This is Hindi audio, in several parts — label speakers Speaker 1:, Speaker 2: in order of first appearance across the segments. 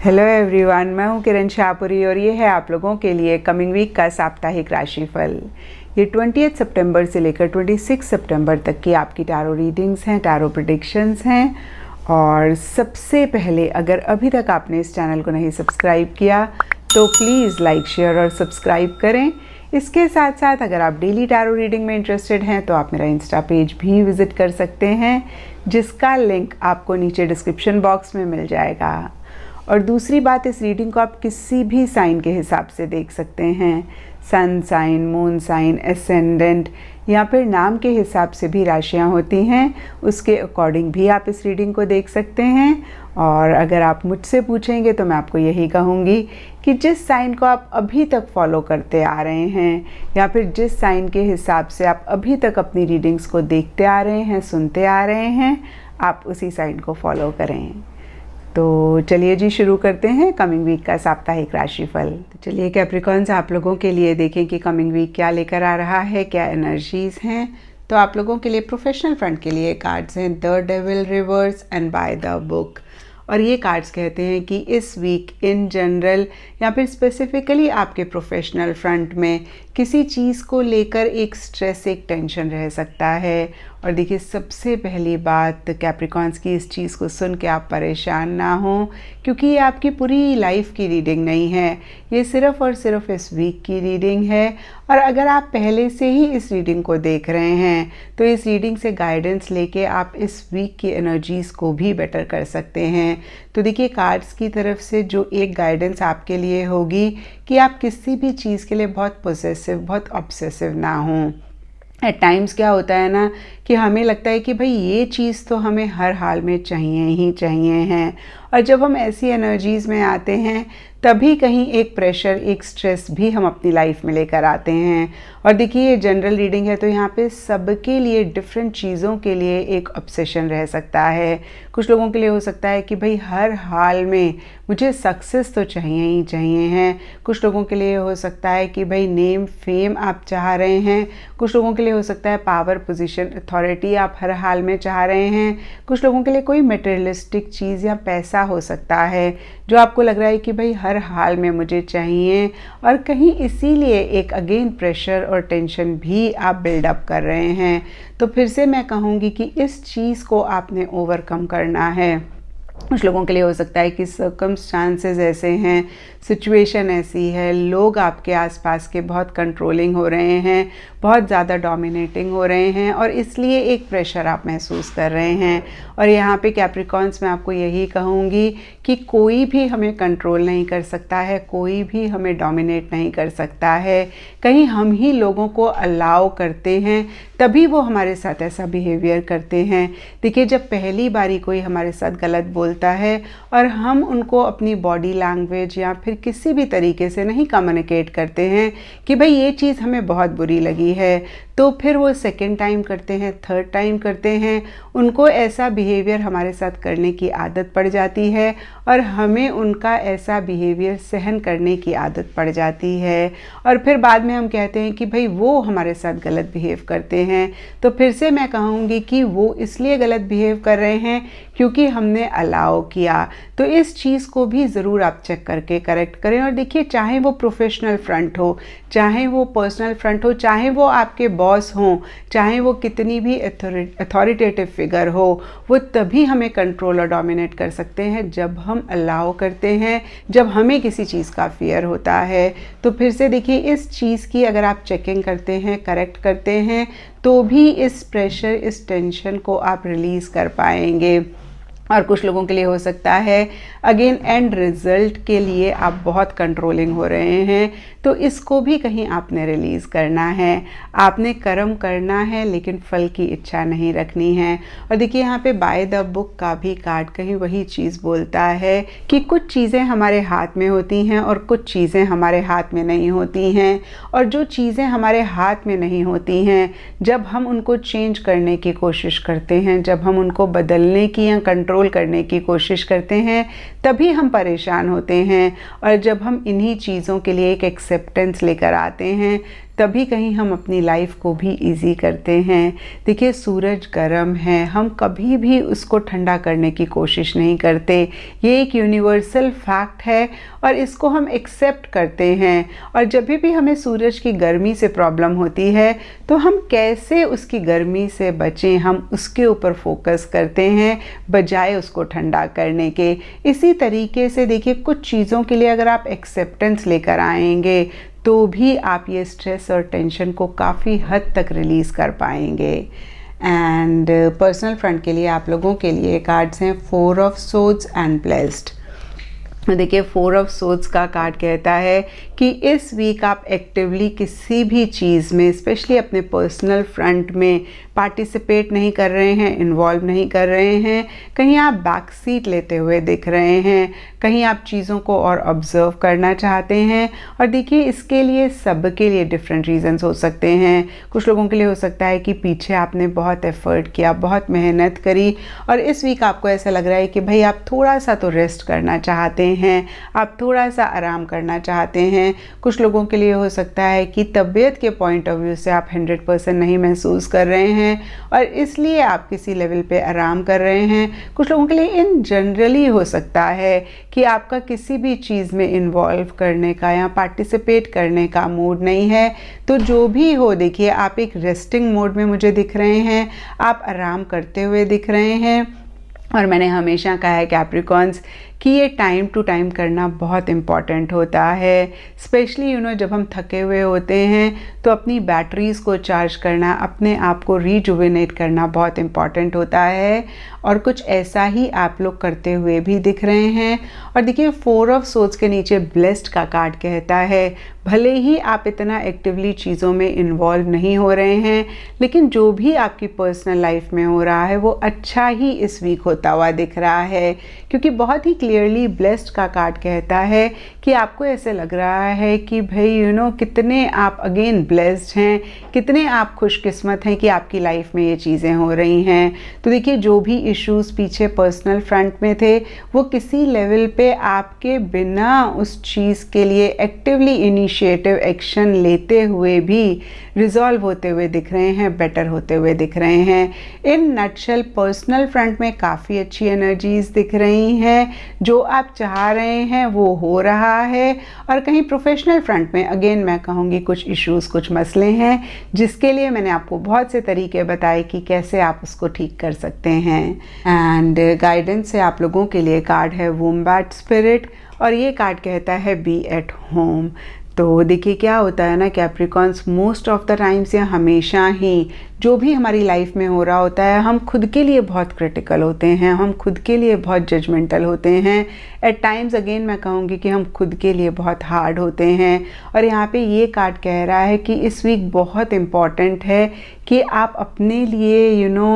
Speaker 1: हेलो एवरीवन, मैं हूं किरण शाहपुरी और ये है आप लोगों के लिए कमिंग वीक का साप्ताहिक राशिफल। ये 20 सितंबर से लेकर 26 सितंबर तक की आपकी टैरो रीडिंग्स हैं, टैरो प्रेडिक्शंस हैं। और सबसे पहले, अगर अभी तक आपने इस चैनल को नहीं सब्सक्राइब किया तो प्लीज़ लाइक, शेयर और सब्सक्राइब करें। इसके साथ साथ अगर आप डेली टैरो रीडिंग में इंटरेस्टेड हैं तो आप मेरा इंस्टा पेज भी विज़िट कर सकते हैं, जिसका लिंक आपको नीचे डिस्क्रिप्शन बॉक्स में मिल जाएगा। और दूसरी बात, इस रीडिंग को आप किसी भी साइन के हिसाब से देख सकते हैं। Sun sign, moon sign, ascendant या फिर नाम के हिसाब से भी राशियां होती हैं, उसके अकॉर्डिंग भी आप इस रीडिंग को देख सकते हैं। और अगर आप मुझसे पूछेंगे तो मैं आपको यही कहूँगी कि जिस साइन को आप अभी तक फॉलो करते आ रहे हैं या फिर जिस साइन के हिसाब से आप अभी तक अपनी रीडिंग्स को देखते आ रहे हैं, सुनते आ रहे हैं, आप उसी साइन को फॉलो करें। तो चलिए जी, शुरू करते हैं कमिंग वीक का साप्ताहिक राशिफल। तो चलिए कैप्रिकॉन्स, आप लोगों के लिए देखें कि कमिंग वीक क्या लेकर आ रहा है, क्या एनर्जीज़ हैं। तो आप लोगों के लिए प्रोफेशनल फ्रंट के लिए कार्ड्स हैं the devil, reverse and by the book. और ये कार्ड्स कहते हैं कि इस वीक इन जनरल या फिर स्पेसिफिकली आपके प्रोफेशनल फ्रंट में किसी चीज़ को लेकर एक स्ट्रेस, एक टेंशन रह सकता है। और देखिए, सबसे पहली बात कैप्रिकॉन्स की, इस चीज़ को सुन के आप परेशान ना हों, क्योंकि ये आपकी पूरी लाइफ की रीडिंग नहीं है, ये सिर्फ़ और सिर्फ इस वीक की रीडिंग है। और अगर आप पहले से ही इस रीडिंग को देख रहे हैं तो इस रीडिंग से गाइडेंस लेके आप इस वीक की एनर्जीज़ को भी बेटर कर सकते हैं। तो देखिए, कार्ड्स की तरफ से जो एक गाइडेंस आपके लिए होगी कि आप किसी भी चीज़ के लिए बहुत पोसेसिव, बहुत ऑब्सेसिव ना हों। एट टाइम्स क्या होता है ना कि हमें लगता है कि भाई ये चीज़ तो हमें हर हाल में चाहिए ही चाहिए हैं। और जब हम ऐसी एनर्जीज़ में आते हैं तभी कहीं एक प्रेशर, एक स्ट्रेस भी हम अपनी लाइफ में लेकर आते हैं। और देखिए, ये जनरल रीडिंग है तो यहाँ पे सबके लिए डिफरेंट चीज़ों के लिए एक ऑब्सेशन रह सकता है। कुछ लोगों के लिए हो सकता है कि भाई हर हाल में मुझे सक्सेस तो चाहिए ही चाहिए हैं। कुछ लोगों के लिए हो सकता है कि भाई नेम, फेम आप चाह रहे हैं। कुछ लोगों के लिए हो सकता है पावर, पोजीशन, अथॉरिटी आप हर हाल में चाह रहे हैं। कुछ लोगों के लिए कोई मटेरियलिस्टिक चीज़ या पैसा हो सकता है जो आपको लग रहा है कि भाई हर हाल में मुझे चाहिए। और कहीं इसीलिए एक अगेन प्रेशर और टेंशन भी आप बिल्डअप कर रहे हैं। तो फिर से मैं कहूँगी कि इस चीज़ को आपने ओवरकम करना है। कुछ लोगों के लिए हो सकता है कि सर्कमस्टांसेस ऐसे हैं, सिचुएशन ऐसी है, लोग आपके आसपास के बहुत कंट्रोलिंग हो रहे हैं, बहुत ज़्यादा डोमिनेटिंग हो रहे हैं और इसलिए एक प्रेशर आप महसूस कर रहे हैं। और यहाँ पे कैप्रिकॉन्स, मैं आपको यही कहूँगी कि कोई भी हमें कंट्रोल नहीं कर सकता है, कोई भी हमें डोमिनेट नहीं कर सकता है। कहीं हम ही लोगों को अलाउ करते हैं तभी वो हमारे साथ ऐसा बिहेवियर करते हैं। देखिए, जब पहली बारी कोई हमारे साथ गलत बोलता है और हम उनको अपनी बॉडी लैंग्वेज या फिर किसी भी तरीके से नहीं कम्युनिकेट करते हैं कि भाई ये चीज़ हमें बहुत बुरी लगी है, तो फिर वो सेकेंड टाइम करते हैं, थर्ड टाइम करते हैं, उनको ऐसा बिहेवियर हमारे साथ करने की आदत पड़ जाती है और हमें उनका ऐसा बिहेवियर सहन करने की आदत पड़ जाती है। और फिर बाद में हम कहते हैं कि भाई वो हमारे साथ गलत बिहेव करते हैं। तो फिर से मैं कहूँगी कि वो इसलिए गलत बिहेव कर रहे हैं क्योंकि हमने अलाउ किया। तो इस चीज़ को भी ज़रूर आप चेक करके करेक्ट करें। और देखिए, चाहे वो प्रोफेशनल फ्रंट हो, चाहे वो पर्सनल फ्रंट हो, चाहे वो आपके बॉस हों, चाहे वो कितनी भी अथॉरिटेटिव फिगर हो, वो तभी हमें कंट्रोल और डोमिनेट कर सकते हैं जब हम अलाउ करते हैं, जब हमें किसी चीज़ का फियर होता है। तो फिर से देखिए, इस चीज़ की अगर आप चेकिंग करते हैं, करेक्ट करते हैं, तो भी इस प्रेशर, इस टेंशन को आप रिलीज़ कर पाएंगे। और कुछ लोगों के लिए हो सकता है अगेन एंड रिज़ल्ट के लिए आप बहुत कंट्रोलिंग हो रहे हैं, तो इसको भी कहीं आपने रिलीज़ करना है। आपने कर्म करना है लेकिन फल की इच्छा नहीं रखनी है। और देखिए, यहाँ पे बाय द बुक का भी कार्ड कहीं वही चीज़ बोलता है कि कुछ चीज़ें हमारे हाथ में होती हैं और कुछ चीज़ें हमारे हाथ में नहीं होती हैं। और जो चीज़ें हमारे हाथ में नहीं होती हैं, जब हम उनको चेंज करने की कोशिश करते हैं, जब हम उनको बदलने की या कंट्रोल करने की कोशिश करते हैं, तभी हम परेशान होते हैं। और जब हम इन्हीं चीज़ों के लिए एक एक्सेप्टेंस लेकर आते हैं तभी कहीं हम अपनी लाइफ को भी इजी करते हैं। देखिए सूरज गर्म है, हम कभी भी उसको ठंडा करने की कोशिश नहीं करते। ये एक यूनिवर्सल फैक्ट है और इसको हम एक्सेप्ट करते हैं। और जब भी हमें सूरज की गर्मी से प्रॉब्लम होती है तो हम कैसे उसकी गर्मी से बचें, हम उसके ऊपर फोकस करते हैं बजाय उसको ठंडा करने के। इसी तरीके से देखिए कुछ चीज़ों के लिए अगर आप एक्सेप्टेंस लेकर आएंगे तो भी आप ये स्ट्रेस और टेंशन को काफ़ी हद तक रिलीज़ कर पाएंगे। एंड पर्सनल फ्रंट के लिए आप लोगों के लिए कार्ड्स हैं 4 ऑफ सोर्ड्स एंड ब्लेस्ड। देखिए 4 ऑफ सोर्ड्स का कार्ड कहता है कि इस वीक आप एक्टिवली किसी भी चीज़ में, स्पेशली अपने पर्सनल फ्रंट में पार्टिसिपेट नहीं कर रहे हैं, इन्वॉल्व नहीं कर रहे हैं। कहीं आप बैक सीट लेते हुए दिख रहे हैं, कहीं आप चीज़ों को और ऑब्ज़र्व करना चाहते हैं। और देखिए इसके लिए सबके लिए डिफरेंट रीजंस हो सकते हैं। कुछ लोगों के लिए हो सकता है कि पीछे आपने बहुत एफर्ट किया, बहुत मेहनत करी और इस वीक आपको ऐसा लग रहा है कि भाई आप थोड़ा सा तो रेस्ट करना चाहते हैं, आप थोड़ा सा आराम करना चाहते हैं। कुछ लोगों के लिए हो सकता है कि तबीयत के पॉइंट ऑफ व्यू से आप 100% नहीं महसूस कर रहे हैं और इसलिए आप किसी लेवल पे आराम कर रहे हैं। कुछ लोगों के लिए इन जनरली हो सकता है कि आपका किसी भी चीज़ में इन्वॉल्व करने का या पार्टिसिपेट करने का मूड नहीं है। तो जो भी हो देखिए आप एक रेस्टिंग मोड में मुझे दिख रहे हैं, आप आराम करते हुए दिख रहे हैं। और मैंने हमेशा कहा है कैप्रिकॉन्स कि ये टाइम टू टाइम करना बहुत इम्पॉर्टेंट होता है। स्पेशली जब हम थके हुए होते हैं तो अपनी बैटरीज़ को चार्ज करना, अपने आप को रिजुविनेट करना बहुत इम्पॉर्टेंट होता है। और कुछ ऐसा ही आप लोग करते हुए भी दिख रहे हैं। और देखिए 4 ऑफ सोर्ड्स के नीचे ब्लेस्ड का कार्ड कहता है भले ही आप इतना एक्टिवली चीज़ों में इन्वॉल्व नहीं हो रहे हैं, लेकिन जो भी आपकी पर्सनल लाइफ में हो रहा है वो अच्छा ही इस वीक होता हुआ दिख रहा है। क्योंकि बहुत ही क्लियरली ब्लेस्ड का कार्ड कहता है कि आपको ऐसे लग रहा है कि भाई कितने आप अगेन ब्लेस्ड हैं, कितने आप खुशकिस्मत हैं कि आपकी लाइफ में ये चीज़ें हो रही हैं। तो देखिए जो भी इश्यूज़ पीछे पर्सनल फ्रंट में थे वो किसी लेवल पे आपके बिना उस चीज़ के लिए एक्टिवली इनिशिएटिव एक्शन लेते हुए भी रिजॉल्व होते हुए दिख रहे हैं, बेटर होते हुए दिख रहे हैं। इन नटशेल पर्सनल फ्रंट में काफ़ी अच्छी एनर्जीज दिख रही हैं। जो आप चाह रहे हैं वो हो रहा है। और कहीं प्रोफेशनल फ्रंट में अगेन मैं कहूँगी कुछ इश्यूज़, कुछ मसले हैं जिसके लिए मैंने आपको बहुत से तरीके बताए कि कैसे आप उसको ठीक कर सकते हैं। एंड गाइडेंस से आप लोगों के लिए कार्ड है वुम्बैट स्पिरिट और ये कार्ड कहता है बी एट होम। तो देखिए क्या होता है ना Capricorns, most of the times या हमेशा ही जो भी हमारी लाइफ में हो रहा होता है हम खुद के लिए बहुत क्रिटिकल होते हैं, हम खुद के लिए बहुत जजमेंटल होते हैं। एट टाइम्स अगेन मैं कहूँगी कि हम खुद के लिए बहुत हार्ड होते हैं। और यहाँ पे ये कार्ड कह रहा है कि इस वीक बहुत इम्पॉर्टेंट है कि आप अपने लिए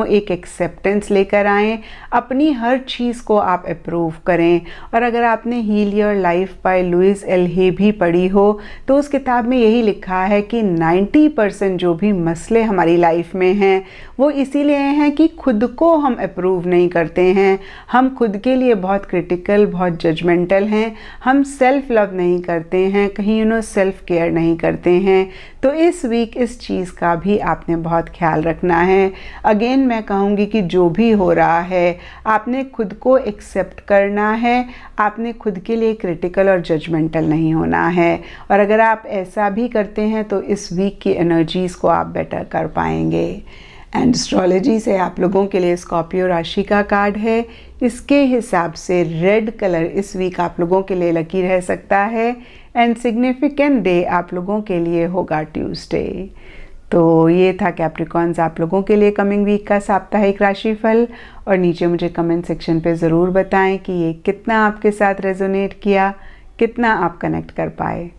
Speaker 1: एक एक्सेप्टेंस लेकर आएँ, अपनी हर चीज़ को आप अप्रूव करें। और अगर आपने heal your life by Louise L Hay भी पढ़ी हो तो उस किताब में यही लिखा है कि 90% जो भी मसले हमारी लाइफ में हैं वो इसीलिए हैं कि खुद को हम अप्रूव नहीं करते हैं, हम खुद के लिए बहुत क्रिटिकल, बहुत जजमेंटल हैं, हम सेल्फ लव नहीं करते हैं, कहीं सेल्फ केयर नहीं करते हैं। तो इस वीक इस चीज़ का भी आपने बहुत ख्याल रखना है। अगेन मैं कहूँगी कि जो भी हो रहा है आपने खुद को एक्सेप्ट करना है, आपने खुद के लिए क्रिटिकल और जजमेंटल नहीं होना है। और अगर आप ऐसा भी करते हैं तो इस वीक की एनर्जीज़ को आप बेटर कर पाएंगे। एंड एस्ट्रोलॉजी से आप लोगों के लिए स्कॉर्पियो राशि का कार्ड है। इसके हिसाब से रेड कलर इस वीक आप लोगों के लिए लकी रह सकता है। एंड सिग्निफिकेंट डे आप लोगों के लिए होगा ट्यूसडे। तो ये था कैप्रिकॉन्स आप लोगों के लिए कमिंग वीक का साप्ताहिक राशिफल। और नीचे मुझे कमेंट सेक्शन पे ज़रूर बताएं कि ये कितना आपके साथ रेजोनेट किया, कितना आप कनेक्ट कर पाए।